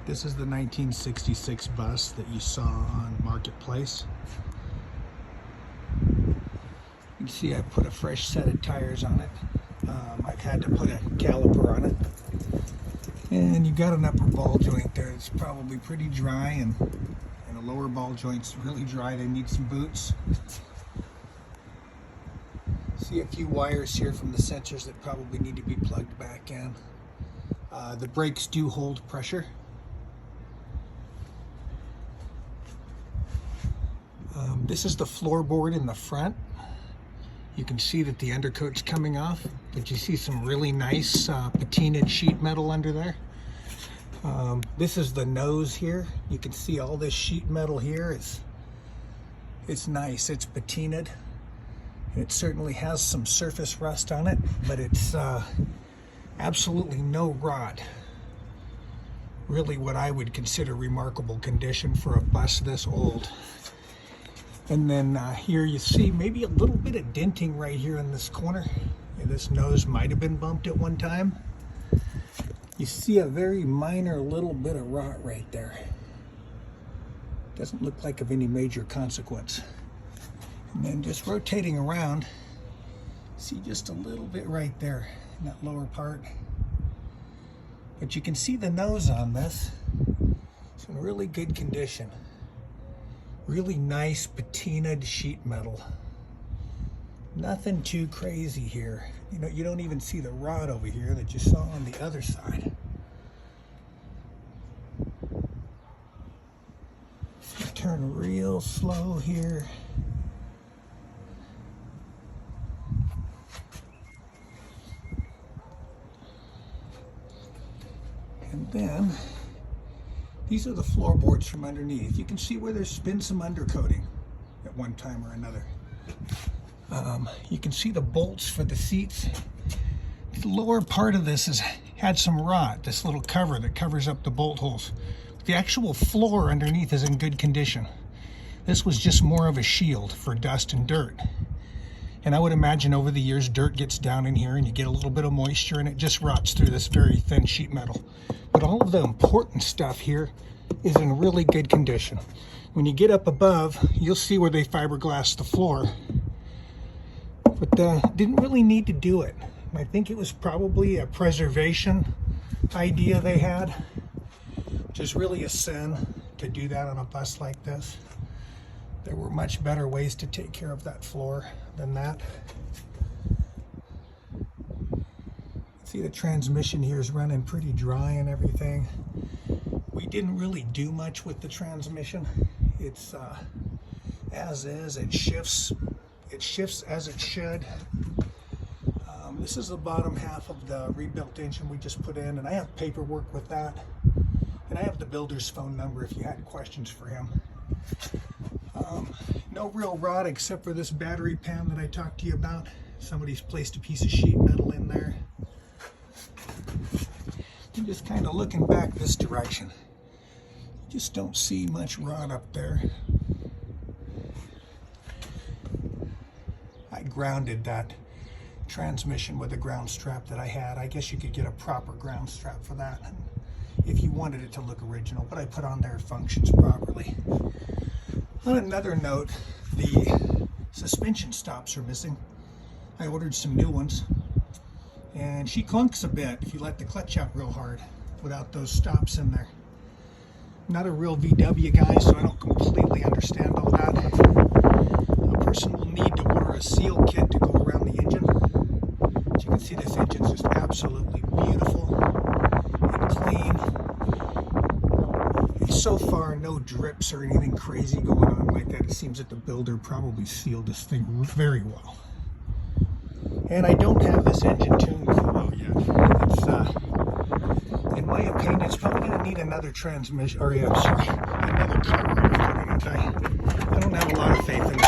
Alright, this is the 1966 bus that you saw on Marketplace. You can see I put a fresh set of tires on it. I've had to put a caliper on it. And you've got an upper ball joint there. It's probably pretty dry, and a lower ball joint's really dry. They need some boots. See a few wires here from the sensors that probably need to be plugged back in. The brakes do hold pressure. This is the floorboard in the front. You can see that the undercoat's coming off, but you see some really nice patinaed sheet metal under there. This is the nose here. You can see all this sheet metal here. It's nice. It's patinaed. It certainly has some surface rust on it, but it's absolutely no rot. Really what I would consider remarkable condition for a bus this old. And then here you see maybe a little bit of denting right here in this corner. And this nose might have been bumped at one time. You see a very minor little bit of rot right there. Doesn't look like of any major consequence. And then just rotating around, see just a little bit right there in that lower part. But you can see the nose on this. It's in really good condition. Really nice patinaed sheet metal. Nothing too crazy here. You know, you don't even see the rot over here that you saw on the other side. Turn real slow here. And then these are the floorboards from underneath. You can see where there's been some undercoating at one time or another. You can see the bolts for the seats. The lower part of this has had some rot, this little cover that covers up the bolt holes. The actual floor underneath is in good condition. This was just more of a shield for dust and dirt. And I would imagine over the years dirt gets down in here and you get a little bit of moisture and it just rots through this very thin sheet metal. But all of the important stuff here is in really good condition. When you get up above, you'll see where they fiberglassed the floor. But didn't really need to do it. I think it was probably a preservation idea they had, which is really a sin to do that on a bus like this. There were much better ways to take care of that floor than that. See, the transmission here is running pretty dry and everything. We didn't really do much with the transmission. It's as is. It shifts as it should. This is the bottom half of the rebuilt engine we just put in, and I have paperwork with that. And I have the builder's phone number if you had questions for him. No real rot except for this battery pan that I talked to you about. Somebody's placed a piece of sheet metal in there. And just kind of looking back this direction, you just don't see much rot up there. I grounded that transmission with a ground strap that I had. I guess you could get a proper ground strap for that if you wanted it to look original, but I put on there functions properly. On another note, the suspension stops are missing. I ordered some new ones, and she clunks a bit if you let the clutch out real hard without those stops in there. I'm not a real VW guy, so I don't completely understand all that. A person will need to order a seal kit to go around the engine. As you can see, this engine's just absolutely beautiful and clean. And so far, no drips or anything crazy going on like that. It seems that the builder probably sealed this thing very well. And I don't have this engine tuned well yet. It's, in my opinion, it's probably going to need another transmission, or yeah, sorry, another carburetor. I don't have a lot of faith in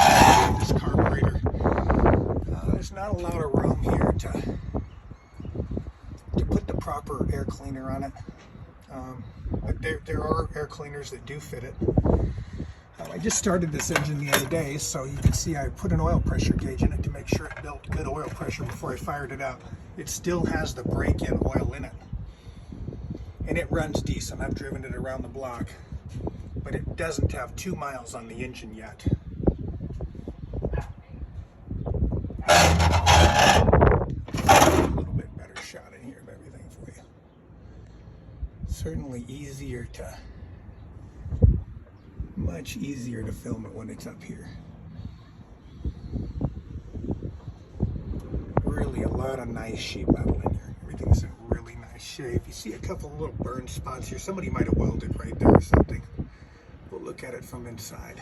this carburetor. There's not a lot of room here to put the proper air cleaner on it. But there are air cleaners that do fit it. I just started this engine the other day, so you can see I put an oil pressure gauge in it to make sure it built good oil pressure before I fired it up. It still has the break-in oil in it. and it runs decent. I've driven it around the block, but it doesn't have 2 miles on the engine yet. A little bit better shot in here of everything for you. Certainly much easier to film it when it's up here. Really a lot of nice sheet metal in here. Everything's in really nice shape. You see a couple of little burn spots here. Somebody might have welded right there or something. We'll look at it from inside.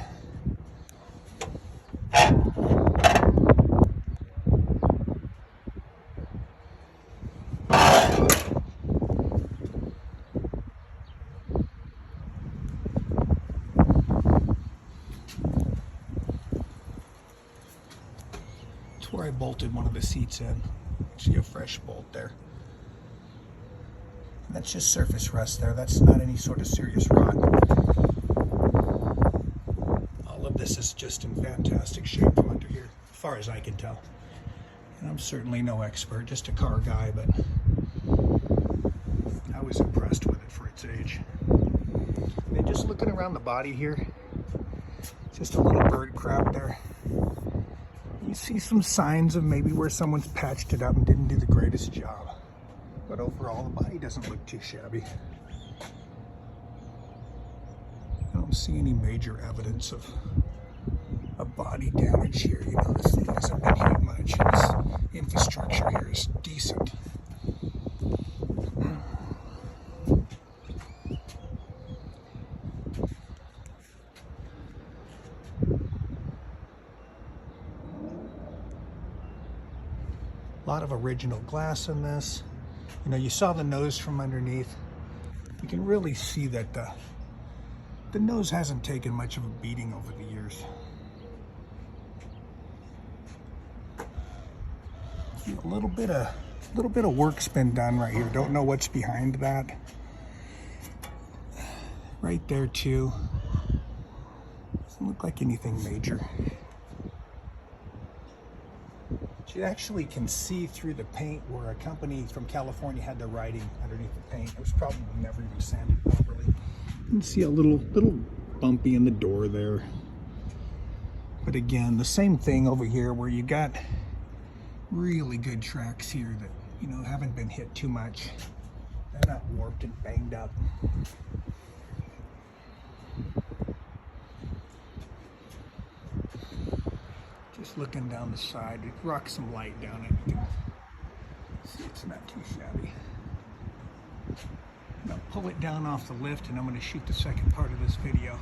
That's where I bolted one of the seats in. See a fresh bolt there. That's just surface rust there. That's not any sort of serious rot. All of this is just in fantastic shape from under here, as far as I can tell. And I'm certainly no expert, just a car guy, but I was impressed with it for its age. And just looking around the body here, just a little bird crap there. You see some signs of maybe where someone's patched it up and didn't do the greatest job. But overall, the body doesn't look too shabby. I don't see any major evidence of body damage here. You know, this thing hasn't been hit much. This infrastructure here is decent. A lot of original glass in this. You know, you saw the nose from underneath. You can really see that the nose hasn't taken much of a beating over the years. A little bit of work's been done right here. Don't know what's behind that. Right there too. Doesn't look like anything major. You actually can see through the paint where a company from California had the writing underneath the paint. It was probably never even sanded properly. You can see a little bumpy in the door there. But again, the same thing over here where you got really good tracks here that, you know, haven't been hit too much. They're not warped and banged up. Just looking down the side, it rocks some light down it. You can see it's not too shabby. Now pull it down off the lift and I'm going to shoot the second part of this video.